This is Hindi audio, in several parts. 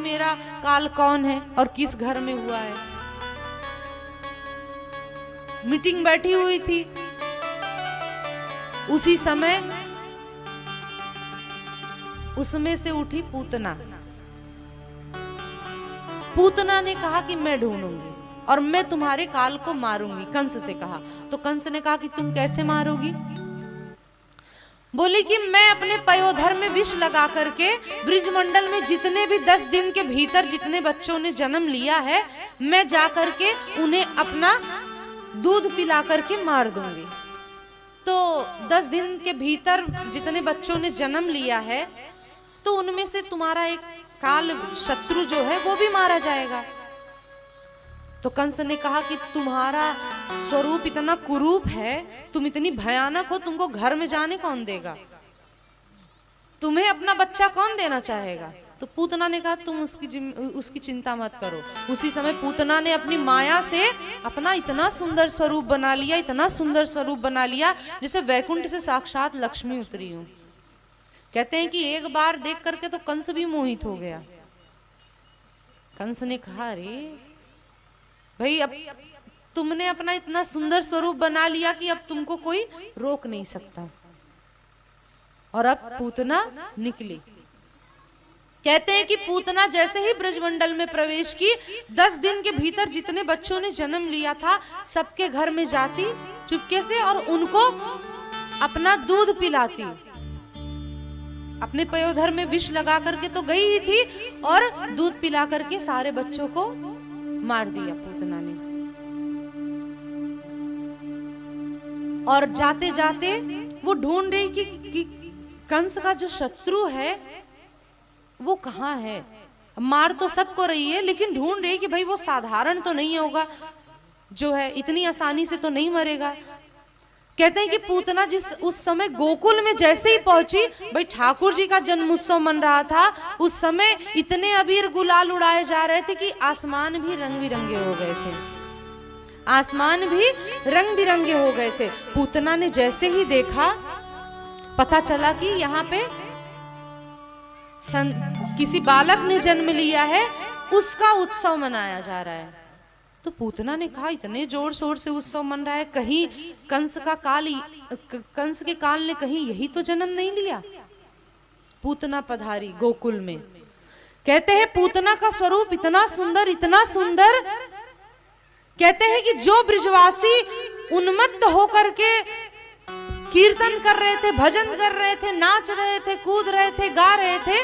मेरा काल कौन है और किस घर में हुआ है। मीटिंग बैठी हुई थी, उसी समय उसमें से उठी पूतना। पूतना ने कहा कि मैं ढूंढूंगी और मैं तुम्हारे काल को मारूंगी। कंस से कहा। तो कंस ने कहा कि तुम कैसे मारोगी? बोली कि मैं अपने पयोधर में विष लगा करके ब्रिजमंडल में जितने भी 10 दिन के भीतर जितने बच्चों ने जन्म लिया है, मैं जा करके उन्हें अपना दूध पिला करके मार दूंगी। तो 10 दिन के भीतर जितने बच्चों ने जन्म लिया है, तो उनमें से तुम्हारा एक काल शत्रु जो है वो भी मारा जाएगा। तो कंस ने कहा कि तुम्हारा स्वरूप इतना कुरूप है, तुम इतनी भयानक हो, तुमको घर में जाने कौन देगा? तुम्हें अपना बच्चा कौन देना चाहेगा? तो पूतना ने कहा तुम उसकी चिंता मत करो। उसी समय पूतना ने अपनी माया से अपना इतना सुंदर स्वरूप बना लिया, इतना सुंदर स्वरूप बना लिया जैसे वैकुंठ से साक्षात लक्ष्मी उतरी हो। कहते हैं कि एक बार देख करके तो कंस भी मोहित हो गया। कंस ने कहा अरे भाई, अब तुमने अपना इतना सुंदर स्वरूप बना लिया कि अब तुमको कोई रोक नहीं सकता। और अब पूतना निकली। कहते हैं कि पूतना जैसे ही ब्रजमंडल में प्रवेश की, 10 दिन के भीतर जितने बच्चों ने जन्म लिया था सबके घर में जाती चुपके से और उनको अपना दूध पिलाती। अपने पयोधर में विष लगा करके तो गई ही थी और दूध पिला करके सारे बच्चों को मार दिया पूतना ने। और जाते जाते वो ढूंढ रही कि कंस का जो शत्रु है वो कहाँ है। मार तो सबको रही है, लेकिन ढूंढ रही कि भाई वो साधारण तो नहीं होगा, जो है इतनी आसानी से तो नहीं मरेगा। कहते हैं कि पूतना जिस उस समय गोकुल में जैसे ही पहुंची, भाई ठाकुर जी का जन्म उत्सव मन रहा था, उस समय इतने अबीर गुलाल उड़ाए जा रहे थे कि आसमान भी रंग बिरंगे हो गए थे। आसमान भी रंग बिरंगे हो गए थे। पूतना ने जैसे ही देखा, पता चला कि यहाँ पे किसी बालक ने जन्म लिया है, उसका उत्सव मनाया जा रहा है। तो पूतना ने कहा इतने जोर शोर से उत्सव मन रहा है, कहीं कंस के काल ने कहीं यही तो जन्म नहीं लिया। पूतना पधारी गोकुल में। कहते हैं पूतना का स्वरूप इतना सुंदर, इतना सुंदर। कहते हैं कि जो ब्रिजवासी उन्मत्त होकर के कीर्तन कर रहे थे, भजन कर रहे थे, नाच रहे थे, कूद रहे थे, गा रहे थे,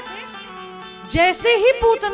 जैसे ही पूतना